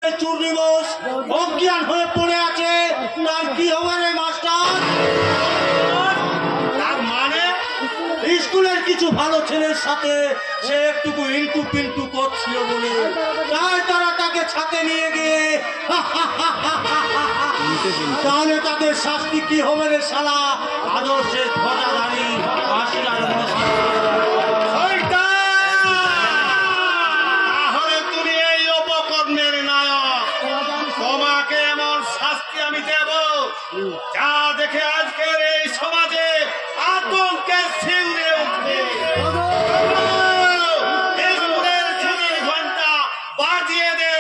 চূর্ণি বোস অজ্ঞান হয়ে পড়ে আছে, তার কি হবে রে মাস্টার? তার মানে স্কুলের কিছু ভালো ছেলের সাথে সে একটুকু ইন্টু পিন্টু করছিল বলে তাই তারা তাকে ছাতে নিয়ে গিয়ে তাহলে তাদের শাস্তি কি হবে রে শালা? আদর্শের ধ্বজাধারী আশিরার তাহলে তুমি এই অপকর্মের নায়ক, তোমাকে এমন শাস্তি আমি দেব যা দেখে আজকের এই সমাজে আতঙ্কে শিউরে উঠবে। স্কুলের ছুটির ঘন্টা বাজিয়ে দে।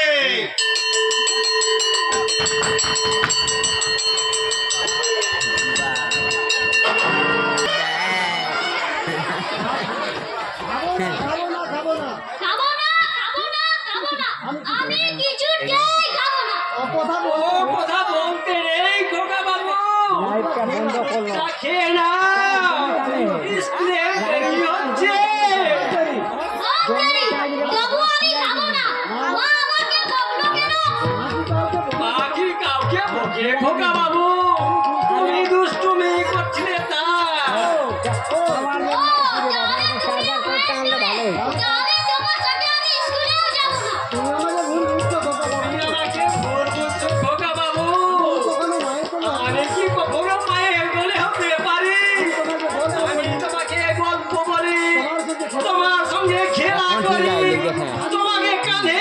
খোকা বাবু তুমি দুষ্টুমি করছিলে খোকা বাবু, আমি কি কখনো মায়ের বলে হতে পারি? আমি তোমাকে গল্প বলি, তোমার সঙ্গে খেলা করি, তোমাকে কাঁধে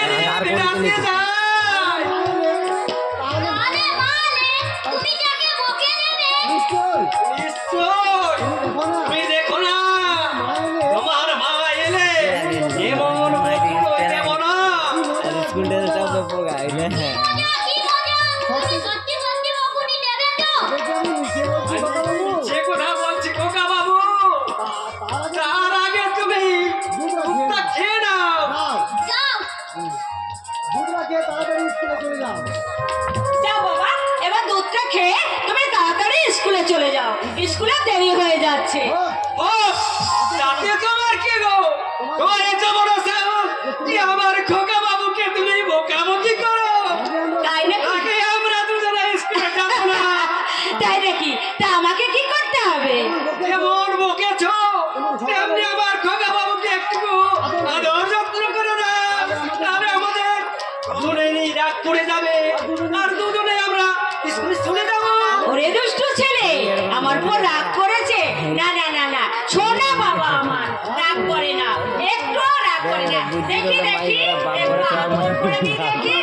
নিয়ে যাই। তুমি দেখো না তোমার মা এলে এমন দেব না। যে কথা বলছি খোকা বাবু, তার আগে তুমি দুধটা খেয়ে নাও। যাও বাবা, এবার দুধটা খেয়ে তুমি তাড়াতাড়ি স্কুলে চলে যাও, স্কুলে দেরি হয়ে যাচ্ছে। ও তাতে তোমার কি গো? তোমার এত বড় সাহস যে আমার খোকা বাবুকে তুমি বোকামকি করো? তাই নাকি? আমরা দুজনে স্কুলে যাব না। তাই নাকি? তা আমাকে কি করতে হবে? যেমন বকেছ তেমনি আমার খোকা বাবুকে একটু আদর যত্ন করে না, তাহলে আমাদের দুজনেই রাগ পড়ে যাবে আর দুজনে আমরা স্কুলে চলে যাব। ওরে দুষ্টু ছেলে, আমার উপর রাগ করেছে? না না না না, শোনা বাবা আমার রাগ করে না, একটু রাগ করে না। দেখি দেখি একটু আদর করে দিই দেখি।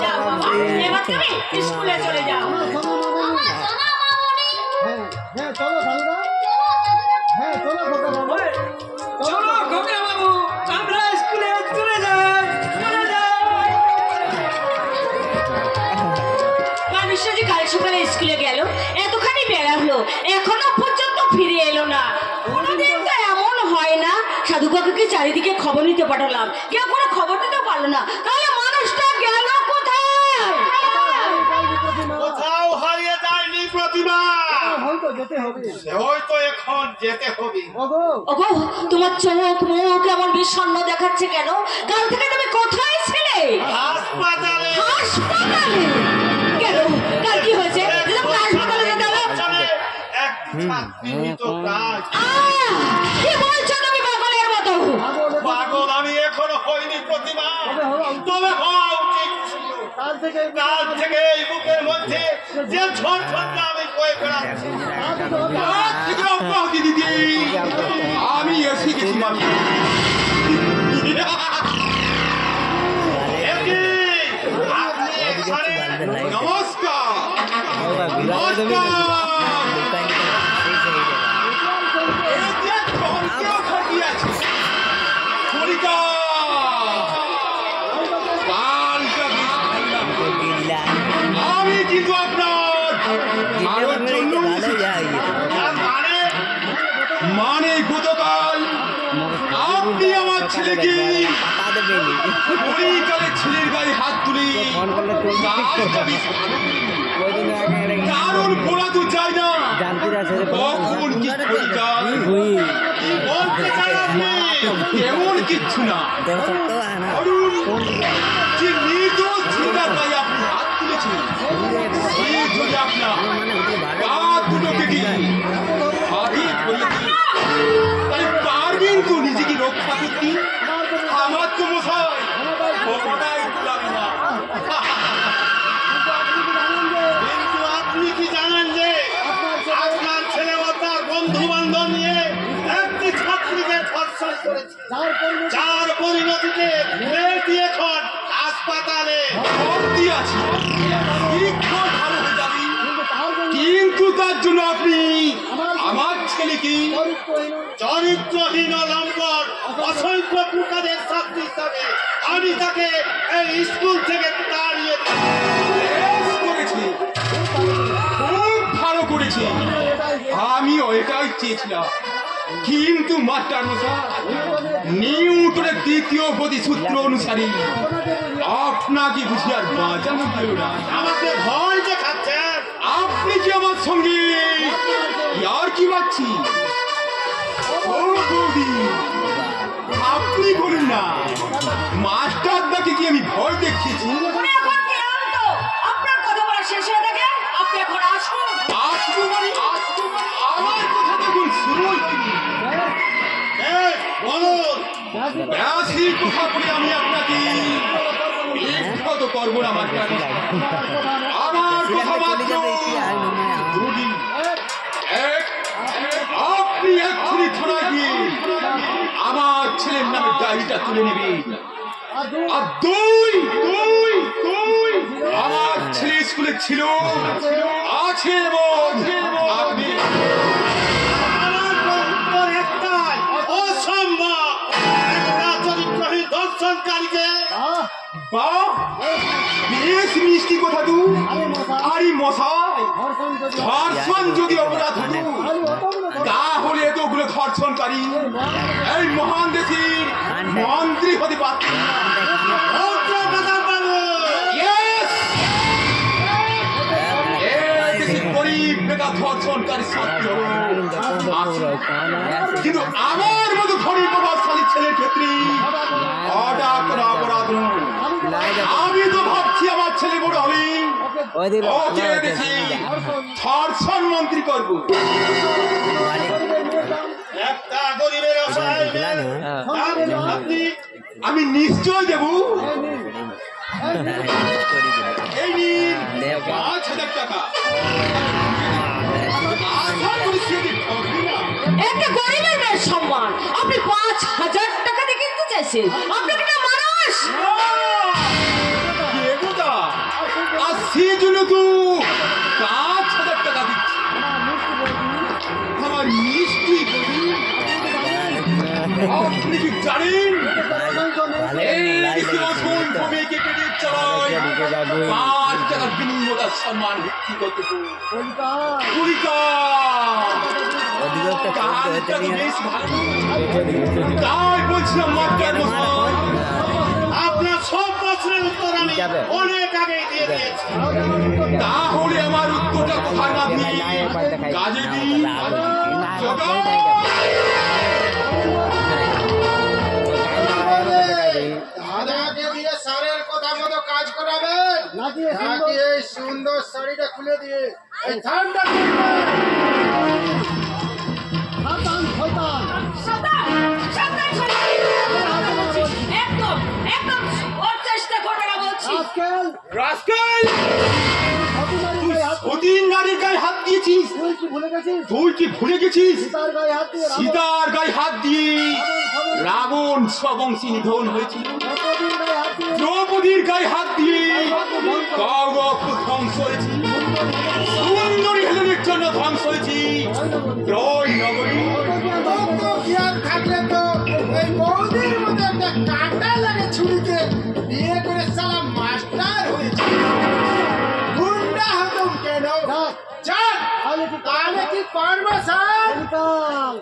যাও বাবা, এবার তুমি স্কুলে চলে যাও। চলো খোকা বাবু, আমরা স্কুলে চলে যাই। মানুষটা যে কাল সকালে স্কুলে গেল, এতখানি বেলা হলো, এখনো পর্যন্ত ফিরে এলো না। কোনোদিন তো এমন হয় না, সাধু কাকুকে চারিদিকে খবর নিতে পাঠালাম, কেউ কোনো খবর দিতে পারলো না। তাহলে মানুষটা গেল কোথায়? কোথাও হারিয়ে যায়নি প্রতিমা, হয়তো এখন যেতে হবে। ওগো, তোমার চোখ মুখ এমন বিষণ্ণ দেখাচ্ছে কেন? কাল থেকে তুমি কোথায় ছিলে? হাসপাতালে। হাসপাতালে? কেন? কাল কি হয়েছে? হাসপাতালে যেতে হবে? এক ছাত্রীর কাজ। কি বলছো তুমি পাগলের মতো? পাগল আমি এখনো হইনি প্রতিমা, তবে হওয়া উচিত ছিল। কাল থেকে এই বুকের মধ্যে যে ঝড় ঝঞ্ঝা আমি বয়ে বেড়াচ্ছি, তার থেকে অব্যাহতি দিদি আমি এসে গেছিলাম। নমস্কার নমস্কার। আমি কিন্তু আপনার মানে গতকাল আপনি আমার ছেলে কি কলিকালে ছেলের গায়ে হাত তুলি কারণ বলা তো যায় না কখন কি কলিকা এমন কিচ্ছু না যে নির্দোষ ছেলের গায়ে আপনি হাত তুলেছেন যদি আপনার হাত দুটোকে কি আগে বলে তাই পারবেন তো নিজেকে রক্ষা করতে আমার তো মশাই খবরটাই তুলাবে না কিন্তু আপনি কি জানেন যে আপনার ছেলে ও তার বন্ধু বান্ধব নিয়ে একটি ছাত্রীকে ধর্ষণ করেছে যার পরিণতিতে মেয়েটি এখন হাসপাতালে ভর্তি আছে শিক্ষা ভালো হয়ে যাবে কিন্তু তার জন্য আপনি আমার ছেলেকে চরিত্রহীন নম্বর অসংখ্য কুকাদের শাস্তি হিসাবে আমি তাকে এই স্কুল থেকে তাড়িয়ে করেছি খুব ভালো করেছি আমি এটাই চেয়েছিলাম কিন্তু মাস্টার মশাই নিউটনের দ্বিতীয় প্রতিসূত্র অনুসারে আপনাকে বুঝি আর বাঁচানো গেল না আমাকে ভয় দেখাচ্ছেন আপনি কি আমার সঙ্গে আর কি পাচ্ছি আপনি বলুন না মাস্টারদাকে কি আমি ভয় দেখিয়েছি আপনার কথা বলা শেষ হয়ে থাকে আপনি এখন আসুন আসবো মানে আমার কথা দেখুন শুরু বলুন বেশি কথা বলে আমি আপনাকে বিখ্যাত করবো না মাস্টার আমার কথা মাত্র দুটি এক আপনি এক্ষুনি থানায় গিয়ে আমার ছেলের নামে ডায়েরিটা তুলে নেবেন আর দুই আমার ছেলে স্কুলে ছিল আছে এবং আপনি অসম্ভব একটা চরিত্রহীন ধর্ষণকারীকে বাহ বেশ মিষ্টি কথা তু আরে মশাই ধর্ষণ যদি অপরাধ হতো তাহলে এতগুলো ধর্ষণকারী এই মহান দেশের মন্ত্রী হতে পারত গরিব বেকার ধর্ষণকারী শাস্তি হবে কিন্তু আমার মতো ধনী প্রভাবশালী ছেলের ক্ষেত্রে অপরাধ আমি তো ভাবছি আমার ছেলে বড় হলে ওকে দেখি ধর্ষণ মন্ত্রী করবো একটা গরিবের আমি নিশ্চয় দেব এই নিন ৫,০০০ টাকা একটা গরিবের মেয়ের সম্মান আপনি ৫,০০০ টাকা দিয়ে কিনতে চাইছেন আপনাকে না মানুষ আর সেজন্য তো ৫,০০০ টাকা দিচ্ছি আমার মিষ্টি আপনি কি জানেন এই দেশে অসংখ্য মেয়েকে পেটে চালায় ৫ টাকার বিনিময়ে সম্মান ভিত্তি করতে তাই বলছিলাম মাস্টার মশাই আপনার সব প্রশ্নের উত্তর আমি অনেক আগে দিয়ে দিয়েছি তাহলে আমার উত্তরটা কোথায় না দিয়ে কাজে দিই দাদাকে দিয়ে স্যারের কথা মতো কাজ করাবেন নাকি এই সুন্দর শাড়িটা খুলে দিয়ে এই ঠান্ডা হাত দিয়েছিস তুই কি ভুলে গেছিস সীতার গায়ে হাত দিয়ে রাবণ স্ববংশী নিধন হয়েছিল দ্রৌপদীর গায়ে হাত দিয়ে কৌরব ধ্বংস হয়েছে সুন্দরী হেলেনের জন্য ধ্বংস হয়েছে ত্রয় নগরী জ্ঞান থাকলে তো এই বৌদির মতো একটা কাঁটা লাগে ছুরিতে বিয়ে করে সালা মাস্টার হয়েছে গুন্ডা হতো কেন চল তাহলে কি পারবো স্যার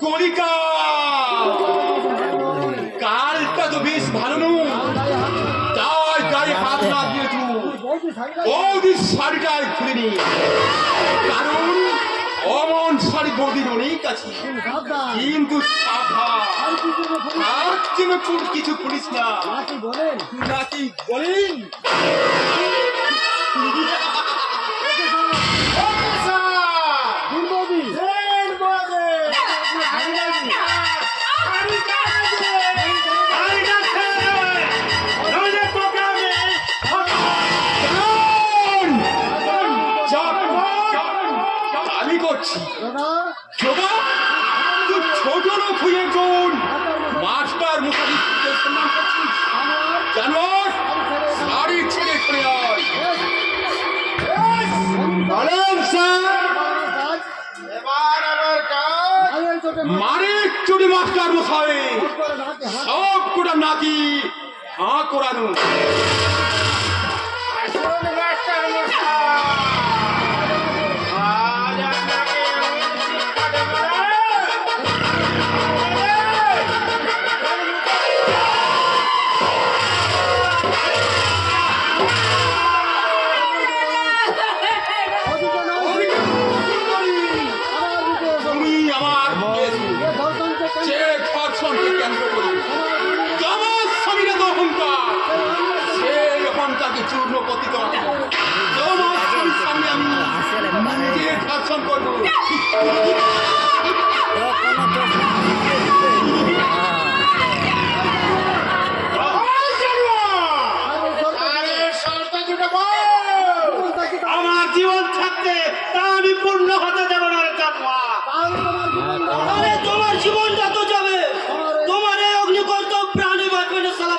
কলিকা কার চালটা তো বেশ ভালো নয়, তাই গায়ে হাত না দিয়ে তুই বৌদির শাড়িটাই খুলে নি, কারণ অমন শাড়ি বৌদির অনেক আছে, কিন্তু সাবধান আর যেন তোর কিছু করিস না, নাকি বলেন? আমি করছি তুই ছোট লোক হয়ে কোন মাস্টার মুখারি সম্মান করছিস? জানোয়ার, শাড়ি ছেড়ে করে আয়। মারে চুরি মাস্টার মশাই, সব কোটা নাকি হাঁ করানো। চূর্ণ পতিত সামনে আমি নিজে শাসন করবো। আমার জীবন থাকতে তা আমি পূর্ণ হতে দেব না রে জানোয়ার। আরে তোমার জীবন যত যাবে তোমার এই অগ্নিকর্ত প্রাণী বাঁচবে না সালাম।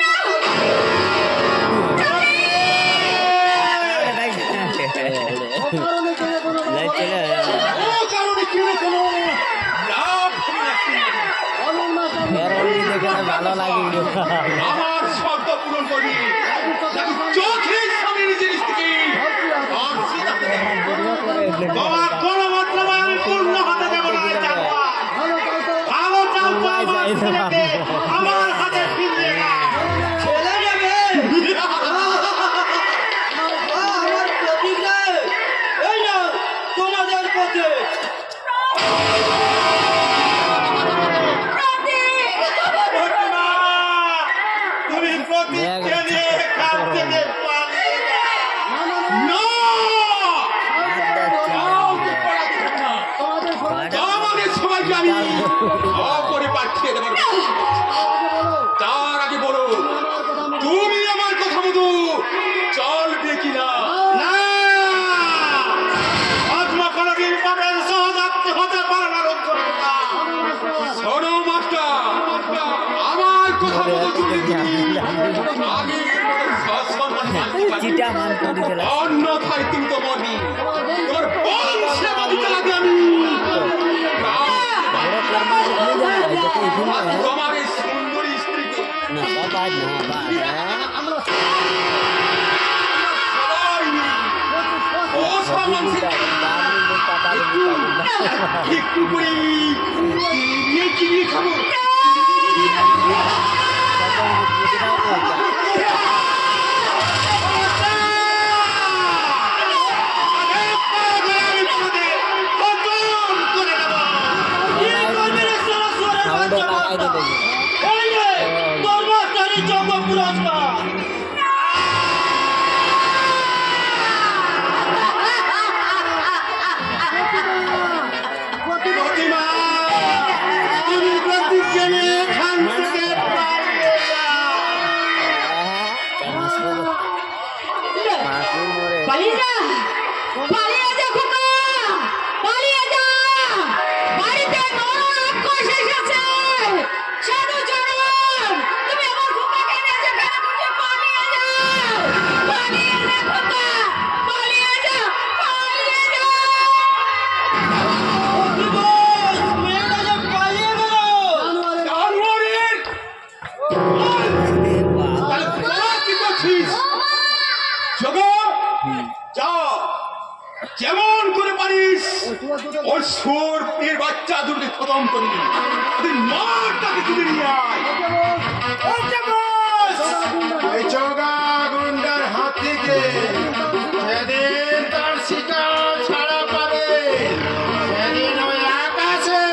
ভালো লাগে আমার শর্ত পূরণ করবি, চোখের সামনে নিজের স্ত্রী তোমার কোনো মতলব আমি পূর্ণ হতে দেব না। ভালো চাও তো আমার ছেলেকে আমার হাতে ফিরিয়ে দাও। ছেলে যাবে আমার প্রতিজ্ঞা, এই না তোমাদের পথে। তুমি প্রতিজ্ঞা নিয়ে এখান থেকে পালিয়ে যাও। আমাদের সবাইকে আমি অপরে পাঠিয়ে দেব। তার আগে বলো তুমি আমার কথা মতো চলবে কিনা? কোনদিন পাবেন সহযাত্রী হতে পারে না। শোনো মাস্টার, আমার কথা মতো চলবে আগে অন্যথায় তুমি তো মরবি। তোর বংশে বাদিতে লাগে আমি তোমার এই সুন্দরী স্ত্রীকে একটু করে চিনি খাবো। পালিয়ে যা, পালিয়ে যা খোকা, পালিয়ে যা। বাড়িতে বড় রাক্ষস এসেছে। সাধু চরণ, তুমি আমার খোকাকে নিয়ে যেখানে সুরপির বাচ্চা দুটি খতম করবি তুই মারটাকে তুলে নিয়ে আয় এই চৌগা গুন্ডার হাত থেকে যেদিন তার শিকার ছাড়া পাবে সেদিন ওই আকাশে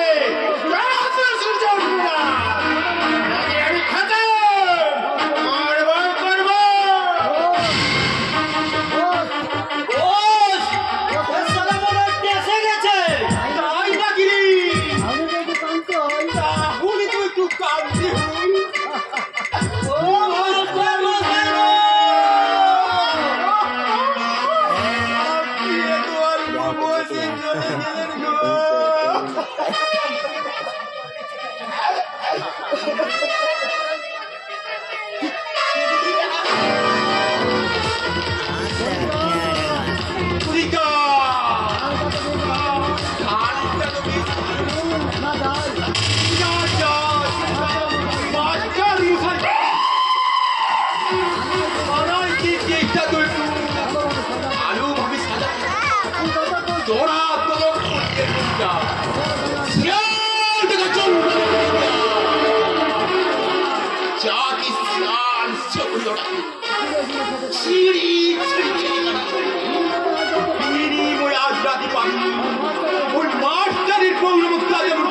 সূর্য উঠবে না। আমি খতম করবো করবো এসে গেছে তাই নাকি তাহলে তুই একটু কাঁদছি তোরা তোর মাস্টারের পৌরমুক্তা যেমন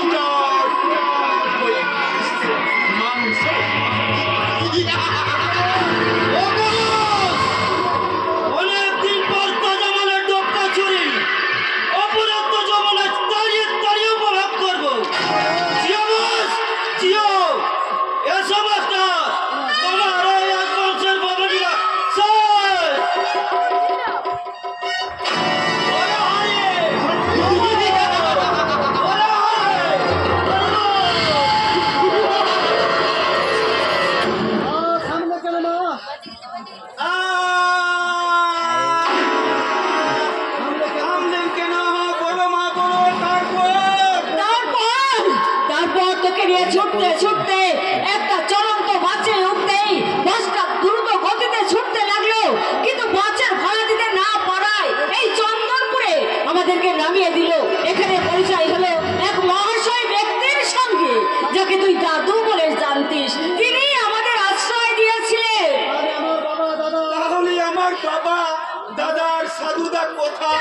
অনেকদিন পর তাজা মালের ডোকা চুরি অপরাধ জমানায় দাঁড়িয়ে দাঁড়িয়ে উপভোগ করবো জিও বস জিও এসো মাস্টার তোমার এই এক বংশের বাবাজিরা স্যার ওরে হরে ওরে থামলেন কেন বড় মা বড় তারপর তোকে নিয়ে ছুটতে ছুটতে একটা চলন্ত বাসে উঠতেই বাসটা দ্রুত গতিতে ছুটতে লাগলো, কিন্তু বাসের ভাড়া দিতে না পারায় এই চন্দনপুরে আমাদেরকে নামিয়ে দিল। এখানে পরিচয় হলো এক মহাশয় ব্যক্তির সঙ্গে, যাকে তুই দাদু বলে জানতিস। তিনি আমাদের আশ্রয় দিয়েছিলেন। তাহলে আমার বাবা দাদার সাধুদা কোথায়?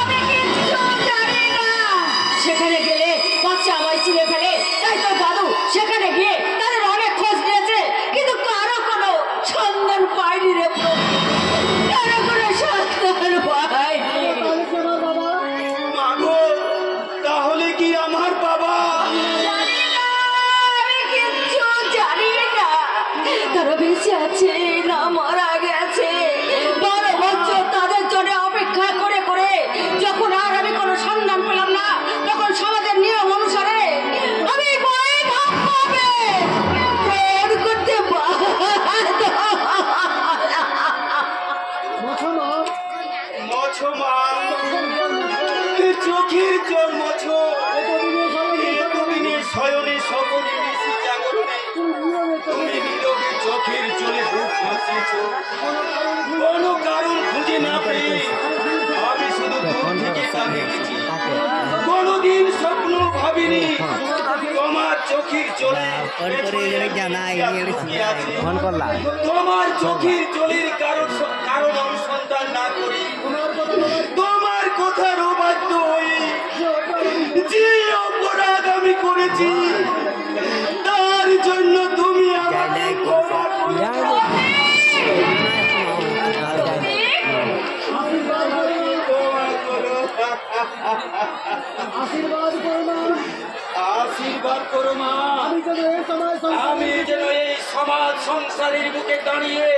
আমি কিচ্ছু জানি না। সেখানে গেলে বাচ্চা আমায় চিনে ফেলে, তাই তো দাদু সেখানে গিয়ে তাদের অনেক খোঁজ নিয়েছে, কিন্তু কারো কোনো সন্ধান পায়নি রে প্রভু। কারো কোনো সন্ধান পায়নি। মাগো তাহলে কি আমার বাবা? জানি না, আমি কিচ্ছু জানি না। তারা বেঁচে আছে না মারা গেছে। 12 বছর তাদের জন্য অপেক্ষা করে করে যখন আর আমি কোনো সন্ধান পেলাম না, তখন সমাজের নিয়ম অনুসারে আমি বই ভাব পাবে ফোন করতে মছো মা চোখের জল মছো এতদিনের শয়নে সকলে বেশি জাগরণে তুমি নীরবে চোখের জলে বুক ভাসিয়েছ। কোনো কারণ খুঁজে না পেয়ে আমি শুধু দূর থেকে তাকিয়ে গেছি। কোনোদিন স্বপ্ন ভাবিনি তোমার চোখের জলে ফোন করলাম তোমার চোখের জলের কারণ অনুসন্ধান না করি তোমার কথার অবাধ্য হয়ে যে অপরাধ আমি করেছি তার জন্য তুমি আমাকে ক্ষমা করো। আশীর্বাদ করো মা। আমি যেন এই সমাজ সংসারের বুকে দাঁড়িয়ে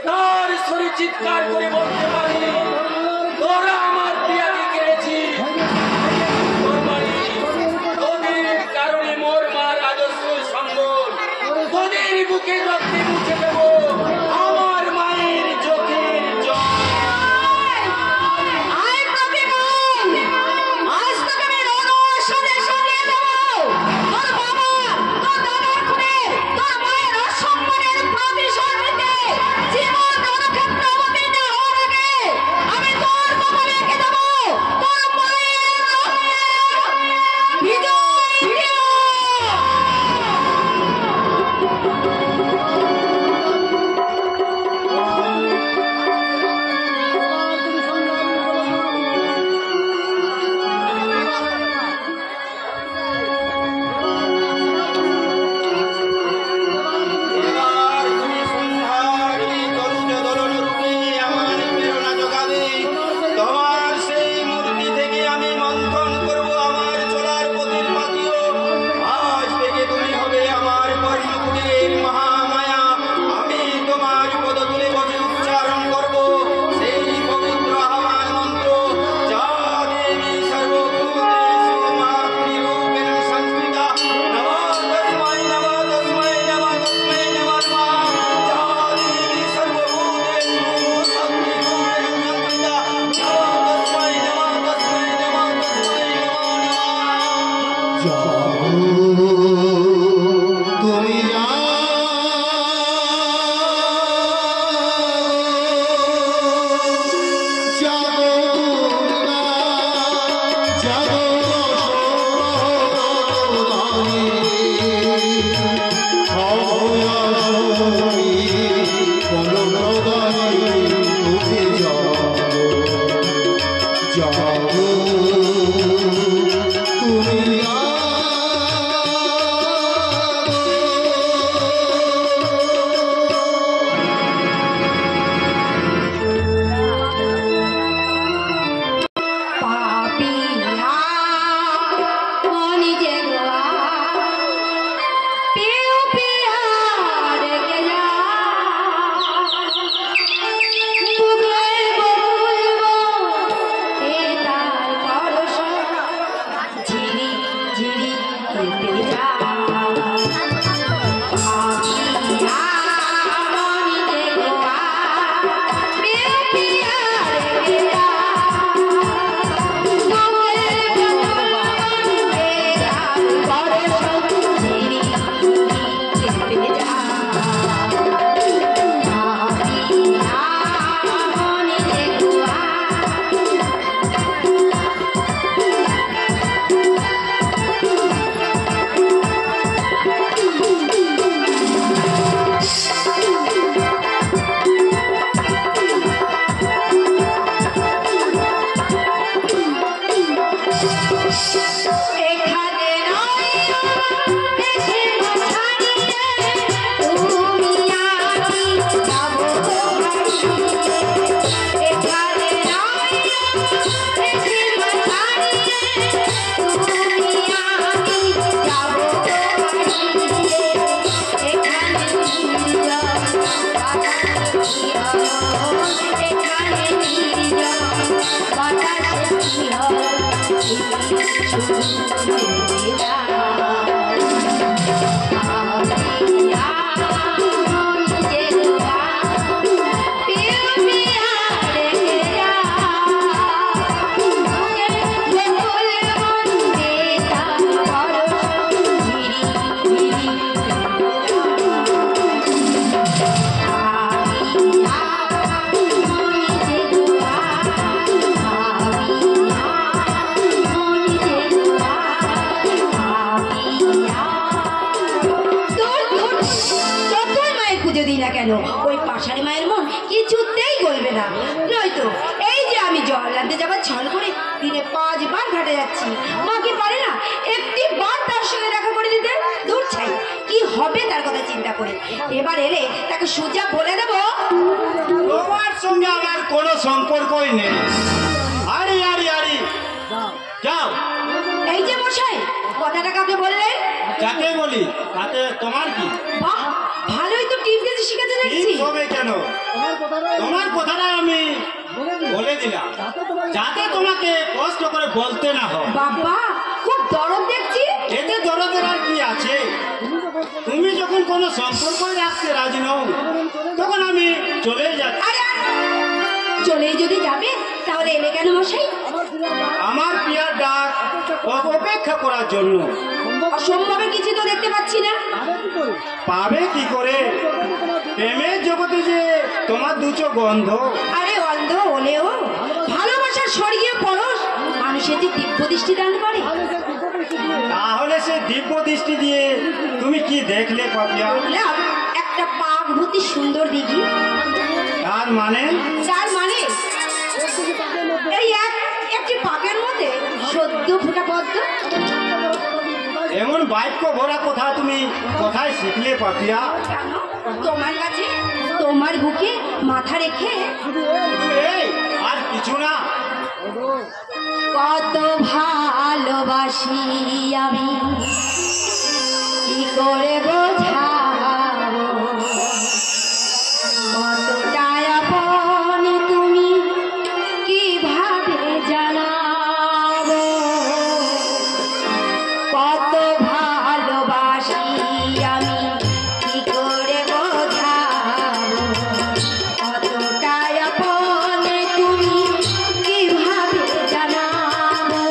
তার শরীর চিৎকার করে বলতে পারি, তোরা আমার প্রিয়াকে কেড়েছি। তোদের কারণে মোর মার রাজস্ব সম্বল তোদের বুকে রক্তে মুছে দেব আমার মায়ের চোখের জল। আজ তোকে আমি রণসদে সরিয়ে দেব। তোর বাবা, তোর দাদার খুনে, তোর মায়ের অসম্মানের প্রতিশোধ নিতে জীবন রণক্ষেত্র অবতীর্ণ হওয়ার আগে আমি তোর বাবা রেখে দেব। তুমি ওই পাশারি মায়ের মন কিছুতেই গলবে না। নয়তো এই যে আমি জল আনতে যাবার ছল করে দিনে 5 বার ঘাটে যাচ্ছি, মা কি পারে না একটি বার তার সঙ্গে দেখা করে দিতে? দূর ছাই, কি হবে তার কথা চিন্তা করে। এবার এলে তাকে সোজা বলে দেবো তোমার সঙ্গে আমার কোনো সম্পর্কই নেই। আরে আরে আরে যাও। এই যে মশাই, কথাটা কাকে বললেন? যাকে বলি তাতে তোমার কি? বাহ, ভালোই তো টিপ দিতে শিখেছে দেখছি। হবে কেন? তোমার কথাটা আমি বলে দিলাম যাতে তোমাকে কষ্ট করে বলতে না হয়। বাবা, খুব দরদ দেখছি। এতে দরদের আর কি আছে? তুমি যখন কোনো সম্পর্ক রাখতে রাজি নও তখন আমি চলে যাচ্ছি। আরে চলেই যদি যাবে তাহলে এলে কেন মশাই? আমার পিয়ার ডাক অপেক্ষা করার জন্য। অসম্ভবের কিছু তো দেখতে পাচ্ছি না। পাবে কি করে? প্রেমের জগতে যে তোমার দুচো গন্ধ। আরে অন্ধ হলেও ভালোবাসার স্বর্গীয় পরশ মানুষের যে দিব্য দৃষ্টি দান করে। তাহলে সে দিব্য দৃষ্টি দিয়ে তুমি কি দেখলে পাপিয়া? দেখলাম একটা পাক ভর্তি সুন্দর দিঘি। তার মানে? যার মানে এই একটি পাকের মধ্যে সদ্য ফোটা পদ্ম। এমন বাক্য ভরা কথা তুমি কোথায় শিখলে পাপিয়া? তোমার কাছে, তোমার বুকে মাথা রেখে। এই আর কিছু না। কত ভালোবাসি আমি কি করে বোঝাবো, কতটা আপন তুমি কিভাবে জানাবো। কত ভালোবাসি আমি কি করে বোঝাবো, কতটা আপন তুমি কিভাবে জানাবো।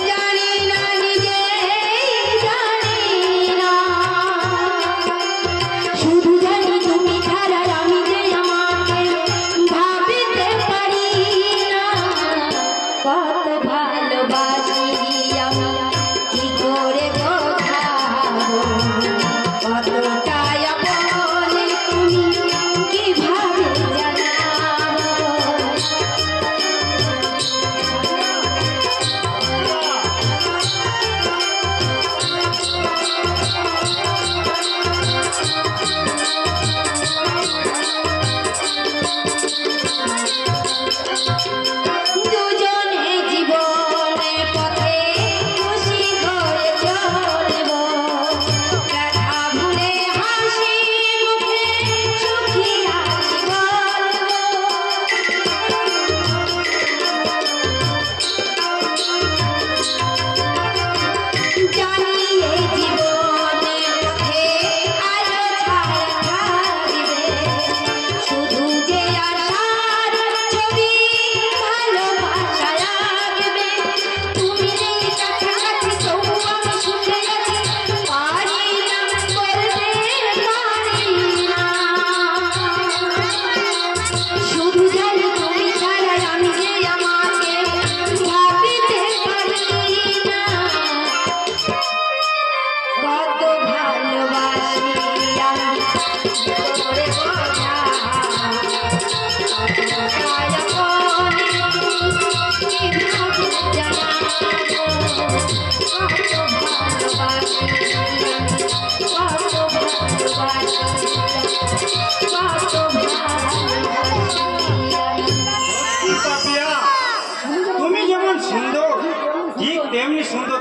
জানি না নিজের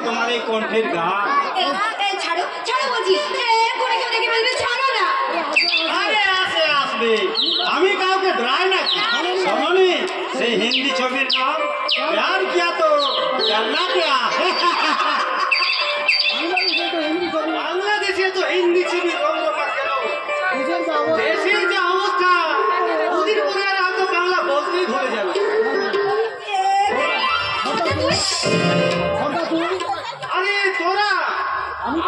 তোমার এই কণ্ঠের গান। এই ছাড়ো ছাড়ো বলছি, করে কেউ দেখে ফেলবে, ছাড়ো না। আরে আসবে, আমি কাউকে ডরাই নাকি? শোনি সেই হিন্দি ছবির নাম প্যার কিয়া তো করনা কিয়া। বাংলাদেশে তো হিন্দি ছবি রঙ্গনা কেন? দেশের যে অবস্থা, দুদিন পরে আর হয়তো বাংলা বলতেই ভুলে যাবে। আরে তোরা,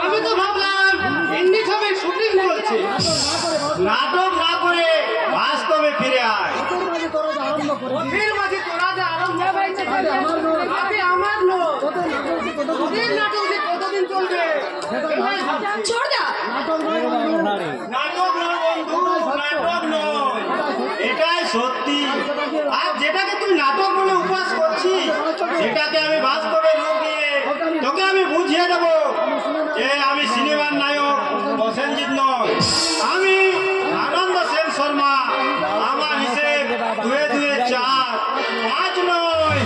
আমি তো ভাবলাম হিন্দি ছবির শুটিং চলছে। নাটক না করে বাস্তবে ফিরে আয়। ওদের মাঝে তোরা যে আরম্ভ হয়েছে, আমার লোক ওদের নাটক যে কতদিন চলবে? ছোড়দা, নাটক নয় বন্ধু, নাটক নয়, এটাই সত্যি। আর যেটাকে তুই নাটক বলে উপাস করছিস, সেটাকে আমি বাস্তবে রূপ দিয়ে তোকে আমি বুঝিয়ে দেবো যে আমি সিনেমার নায়ক প্রসেনজিৎ নয়, আমি আনন্দ সেন শর্মা। আমার হিসেব 2 2 4 5 নয়।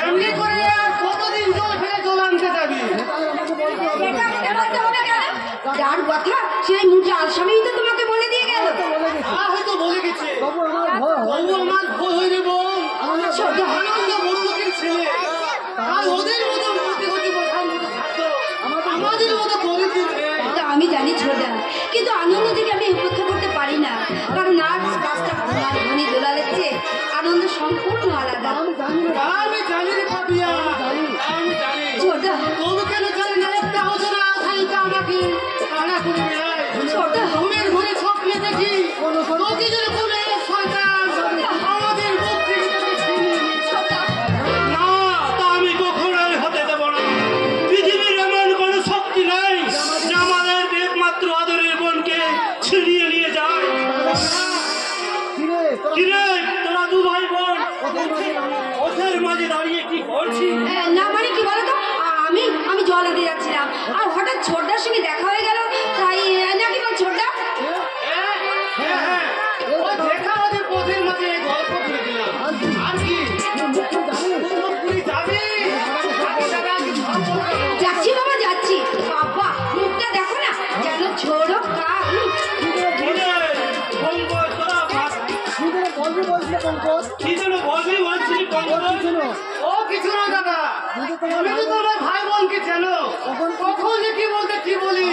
এমনি করে আর কতদিন জল ফেলে জল আনতে যাবি? যার কথা সেই মুখে আসামি তো তোমাকে বলে দিয়ে গেল। হয়তো বলে গেছে, তবু আমার ভয় হয়ে যাবো। আনন্দ বন্ধুকের ছেলে, আর ওদের মতো মূর্তি হতে বোঝার মতো থাকতো, আমাদের মতো করে দিবে। তা আমি জানি ছোড়দা, কিন্তু আনন্দ থেকে আমি উপেক্ষা করতে পারি না, কারণ নাচ কাজটা তোমার ধনী দোলালের চেয়ে আনন্দ সম্পূর্ণ আলাদা। আমি জানি রে পাপিয়া, আমি জানি। ছোড়দা, তবু কেন জানি না একটা আলোচনা খালিটা আমাকে কানা করে বেড়ায়। ছোড়দা, ঘুমের ঘরে স্বপ্নে দেখি নদী জলে কোলে শয়তান আমাদের মুখ থেকে তোকে ছিনিয়ে নিচ্ছে। ছোড়দা, না, তা আমি কখনোই হতে দেব না। পৃথিবীর এমন কোনো শক্তি নেই যে আমাদের একমাত্র আদরের বোনকে ছিনিয়ে নিয়ে যায়। কিরে, তোরা 2 ভাই বোন ওদের মাঝে দাঁড়িয়ে কি করছিস? না মানে কি বলতো, আমি জল আনতে যাচ্ছিলাম, আর হঠাৎ ছোটদার সঙ্গে দেখা হয়ে গেল, তাই নাকি বল ছোটদা? ওই দেখা ওদের পথের মাঝে গল্প করে দিলাম। আর কি তুই যাবি? যাচ্ছি বাবা, যাচ্ছি। বাবা মুখটা দেখো না, যেন ঝোড়ো কাক। কি যেন বলবি বলছিলি পঙ্কজ? ও কিছু না দাদা, আমি তো তোমার ভাই বোনকে চেনো, কখন যে কি বলতে কি বলি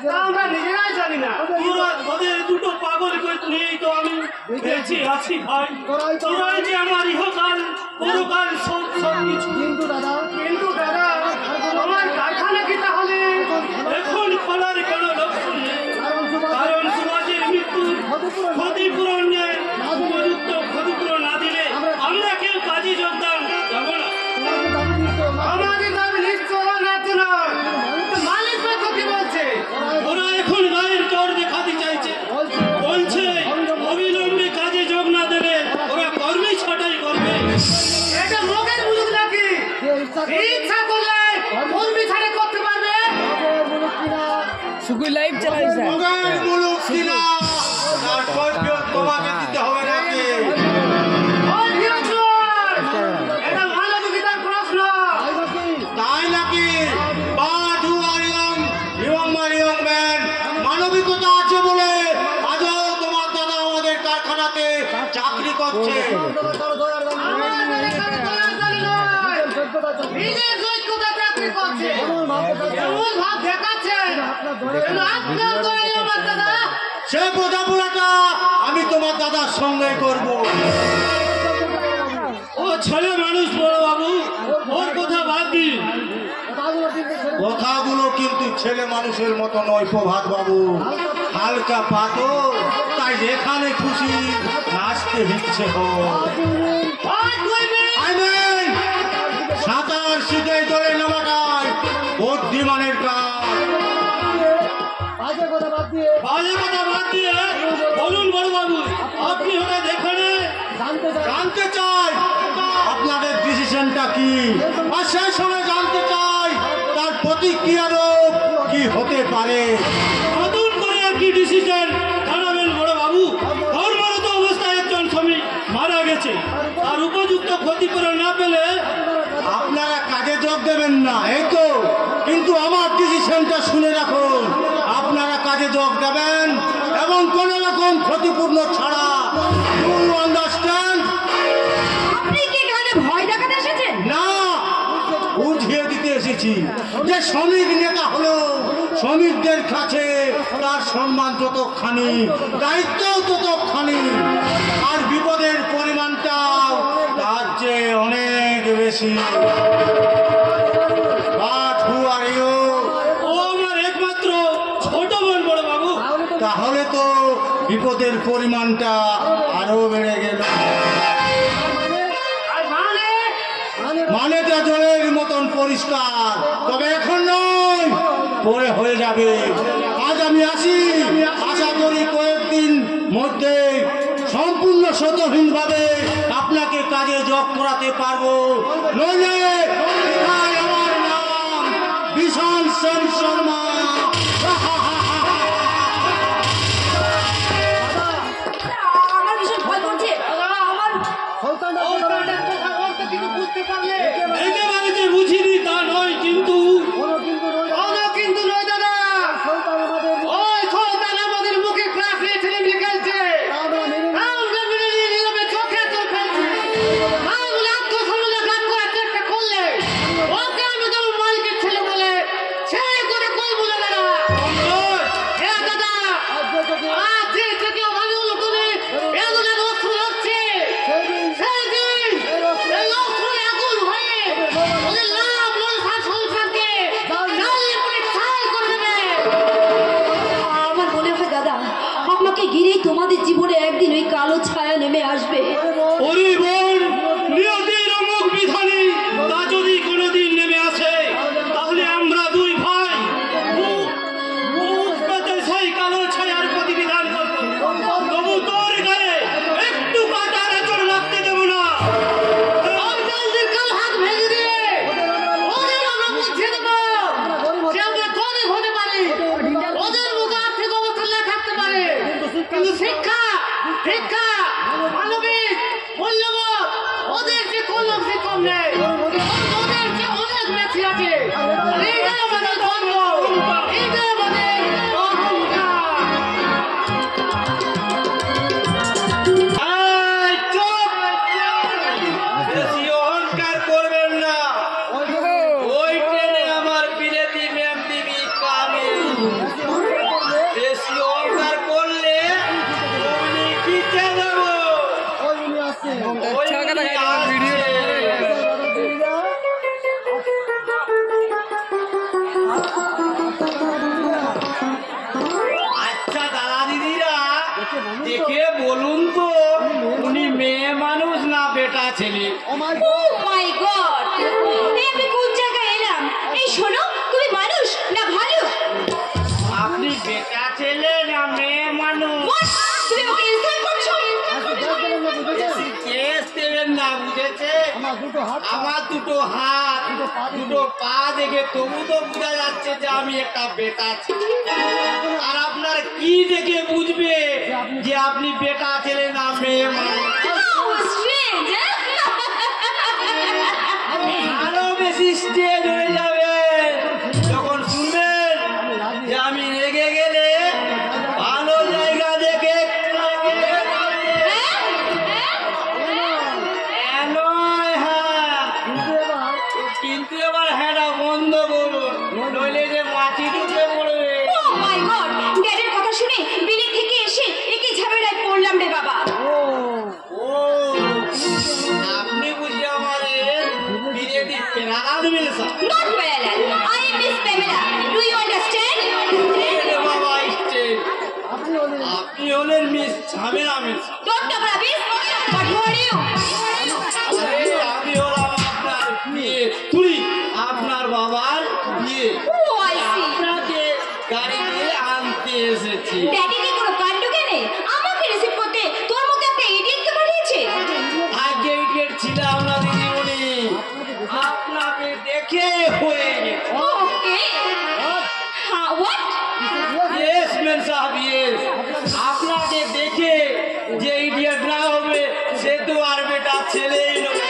তা আমরা নিজেরাই জানি না। তোদের দুটো পাগল করে নিয়েই তো আমি বেঁচে আছি ভাই। তোরাই যে আমার ইহকাল পরকাল সব কিছু। কিন্তু দাদা, আমার কারখানা কি তাহলে এখন খোলার কেন লক্ষণ নেই? কারণ সুভাষের মৃত্যুর ক্ষতিপূরণ নেই, উপযুক্ত ক্ষতিপূরণ না দিলে আমরা কেউ কাজে যোগদান যাব না। আমাদের দাবি নিশ্চয় না, মালিক ক্ষতি বলছে। ওরা এখন গায়ের চর দেখাতে চাইছে, বলছে অবিলম্বে কাজে যোগ না দেবে ওরা কর্মী ছাঁটাই করবে। এটা লোকের মুলুক নাকি? ইচ্ছা করলে কর্মী ছাঁটাই করতে পারবে। সুকুই লাইভ চালাইছে। লোকের মুলুক কিনা তার কর্তব্য তোমাকে দিতে হবে নাকি? ওই ডিরেক্টর, এটা মানবিকতার প্রশ্ন। তাই নাকি? But who are young man, মানবিকতা আছে বলে আজও তোমার দাদা আমাদের কারখানাতে চাকরি করছে। নিজের যোগ্যতা চাকরি করছে, এমন ভাব দেখাচ্ছে আপনার দয়ায় আমার দাদা। সে বোঝাপড়াটা আমি তোমার দাদার সঙ্গে করব। ও ছেলে মানুষ বড় বাবু, ওর কথা বাদ দিন। কথাগুলো কিন্তু ছেলে মানুষের মতো নয় প্রভাত বাবু, হালকা পাতর, তাই যেখানে খুশি নাচতে ইচ্ছে সাঁতার শিখে জলে নামাটাই বুদ্ধিমানের কাজ। বাজে কথা বাদ দিয়ে বলুন বড় বাবু, আপনি হঠাৎ এখানে জানতে চাই আপনাদের ডিসিশনটা কি, আর সেই সঙ্গে জানতে চাই তার প্রতিক্রিয়ারূপ কি হতে পারে। নতুন করে কি ডিসিশন জানাবেন বড় বাবু? ধর্মরত অবস্থায় একজন শ্রমিক মারা গেছে, তার উপযুক্ত ক্ষতিপূরণ না পেলে আপনারা কাজে যোগ দেবেন না, এই তো। কিন্তু আমার ডিসিশনটা শুনে রাখুন, আপনারা কাজে যোগ দেবেন এবং কোন রকম ক্ষতিপূর্ণ ছাড়া। You understand? আপনি কি এখানে ভয় দেখাতে এসেছেন? না, বুঝিয়ে দিতে এসেছি যে শ্রমিক নেতা হলো শ্রমিকদের কাছে তার সম্মান ততখানি, দায়িত্ব ততখানি, আর বিপদের পরিমাণটাও তার চেয়ে অনেক বেশি। But who are you? ও আমার একমাত্র ছোট বোন বড় বাবু। তাহলে তো বিপদের পরিমাণটা আরো বেড়ে গেল। মানেটা জলের মতন পরিষ্কার, তবে এখন নয়, পরে হয়ে যাবে। আজ আমি আসি, আশা করি কয়েকদিন মধ্যে সম্পূর্ণ শতহীনভাবে আপনাকে কাজে যোগ করাতে পারবো। নইলে এটাই আমার নাম বিশাল সেন শর্মা। আমার ভীষণ ভয় করছে। এইটা বাড়িতে বুঝিনি তা নয়, কিন্তু কিন্তু নয় দাদা, ওই শয়তান আমাদের মুখে ক্লাস নিয়ে ছেলে খেলছে। আমরা মেনে নিয়ে নিলামে চোখে চোখ ফেলছি। বলে আত্মসমালোচনা করার চেষ্টা করলে ওকে আমি তো মালিকের ছেলে বলে ছেলে করে করবো না দাদা। হ্যাঁ দাদা, আছে থেকে ভালো করে এগুলো অস্ত্র হচ্ছে সেদিন এই অস্ত্র আগুন হয়ে ওদের লাভ লোকসান সংসারকে জ্বালিয়ে পুড়ে ছাই করে দেবে। আমার মনে হয় দাদা, আপনাকে ঘিরেই তোমাদের জীবনে একদিন ওই কালো ছায়া নেমে আসবে। ওরে বোন, নিয়তির অমুক বিধানে তা যদি কোনোদিন নেমে আসে, তাহলে আমরা দুই ভাই মুখ পেতে সেই কালো ছায়ার প্রতিবিধান করবো। তবু তোর গায়ে একটু কাটার আঁচড় লাগতে দেবো না। ওদের কালো হাত ভেঙে দিয়ে ওদের আমরা বুঝিয়ে দেবো যে আমরা গরিব হতে পারি, ওদের মুখে আর্থিক অবস্থা না থাকতে পারে, কিন্তু শিক্ষা শিক্ষা মানবিক মূল্যবোধ ওদের যে কোনো শিক্ষক নেই, ওদের যে অনেক বেশি আছে। এইটাই আমাদের ধর্ম, এইটাই আমাদের অহংকার। এই চুপ! বেশি অহংকার করবেন না। ওই ট্রেনে আমার বিলেতি ম্যাম দিবি কামে। বেশি অহংকার করলে উনি পিছিয়ে যাবো। আচ্ছা দাদা দিদিরা, দেখে বলুন তো উনি মেয়ে মানুষ না বেটা ছেলে? ও মাই গড, এই আমি কোন জায়গায় এলাম? এই শোনো, তুমি মানুষ না ভালুক? আপনি বেটা ছেলে না মেয়ে মানুষ? What? তুমি ওকে ইনসাল্ট করছো? কেস দেবেন না, বুঝেছে? আমার দুটো হাত দুটো পা দেখে তবু তো বোঝা যাচ্ছে যে আমি একটা বেটা ছেলে। আর আপনার কি দেখে বুঝবে যে আপনি বেটা ছেলে না মেয়ে মানুষ? How strange, আরো বেশি স্টেজ হয়ে যাবে যখন শুনবেন যে আমি রেগে গেলে ভালো জায়গা দেখে কিন্তু এবার হ্যাঁ বন্ধ করুন, নইলে যে মাটি ঢুকে পড়বে। Oh my God! ড্যাডির কথা শুনে বিলেত থেকে এসে একই ঝামেলায় পড়লাম রে বাবা। ও, আপনি বুঝি আমাদের বিলেতি পেরালাল মিলসা? Not Parallel. I am Miss Pamela. Do you understand? এরে বাবা, স্টেজ আপনি হলেন মিস ঝামেলা মিলসা। Don't talk rubbish. But who are you? আরে আমি হলাম আপনার বিয়ে, তুই আপনার বাবার বিয়ে। Oh, I see. আপনাকে গাড়ি দিয়ে আনতে এসেছি। ড্যাডি কি কোনো কাণ্ড কেনে? আমাকে রিসিভ করতে তোর মতো একটা ইডিয়েটকে পাঠিয়েছে? আগে ইডিয়েট ছিলাম না দিদিমণি, আপনাকে দেখে হয়ে গেছে। Okay. What? ইয়েস ম্যান সাহেব, ইয়েস। আপনাকে দেখে যে ইডিয়েট না হবে সে তো আর বেটা ছেলেই নয়।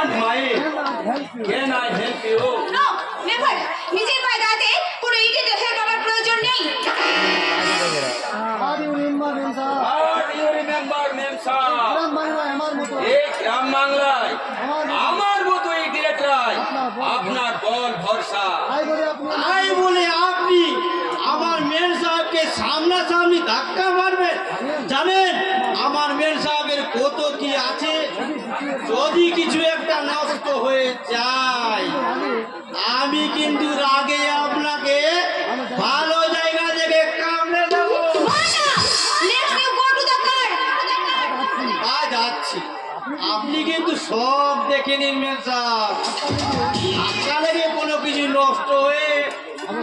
want my can I help you? No never নিজের পায়ে দাঁড়াতে কোনো ইডিয়েটের হেল্প আমার প্রয়োজন নেই What do you remember, ma'am sir? এই গ্রাম বাংলায় আমার মতো এই ডিরেক্টর আপনার বল ভরসা। তাই বলে আপনি আমার মেন সাহেবকে সামনাসামনি ধাক্কা মারবেন? জানেন আমার মেন সাহেবের কত কি আছে? যদি কিছু একটা নষ্ট হয়ে যায় আমি কিন্তু রাগে আপনাকে ভালো জায়গা থেকে কামড়ে দেবো। Let's you go to the car আজ যাচ্ছি, আপনি কিন্তু সব দেখে নিন মেন সাহেব, ধাক্কা লেগে কোনো কিছু নষ্ট হয়ে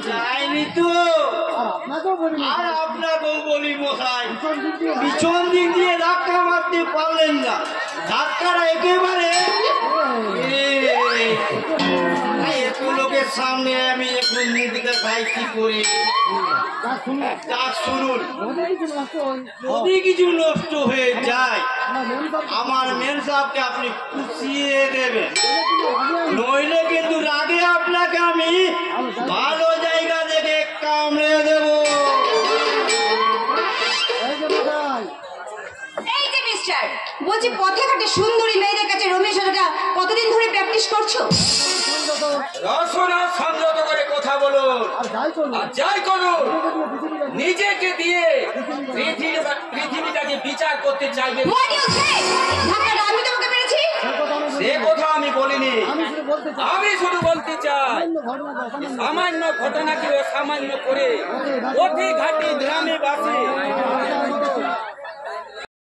যায়নি তো? আর আপনাকেও বলি মশাই, পিছন দিক দিয়ে ধাক্কা মারতে পারলেন না, ধাক্কাটা একেবারে এত লোকের সামনে আমি একটু মুখ দেখাই কি করে? যাক শুনুন, যদি কিছু নষ্ট হয়ে যায় আমার মেন সাহেবকে আপনি পুষিয়ে দেবেন, নইলে কিন্তু রাগে আপনাকে আমি ভালো জায়গা থেকে কামড়ে দেবো। এই যে মিস্টার বলছি পথে ঘাটে সুন্দরী মেয়েদের কাছে রমেশটা কতদিন ধরে প্র্যাকটিস করছো রসনা সংযত করে কথা বলুন আর যাই করুন, নিজেকে দিয়ে পৃথিবীটাকে বিচার করতে চাইবে হোয়াট ইউ সে ধাক্কাটা আমি তোমাকে মেরেছি সে কথা আমি বলিনি। আমি শুধু বলতে চাই সামান্য ঘটনাকে সামান্য করে অতি ঘাটি গ্রামে বাসে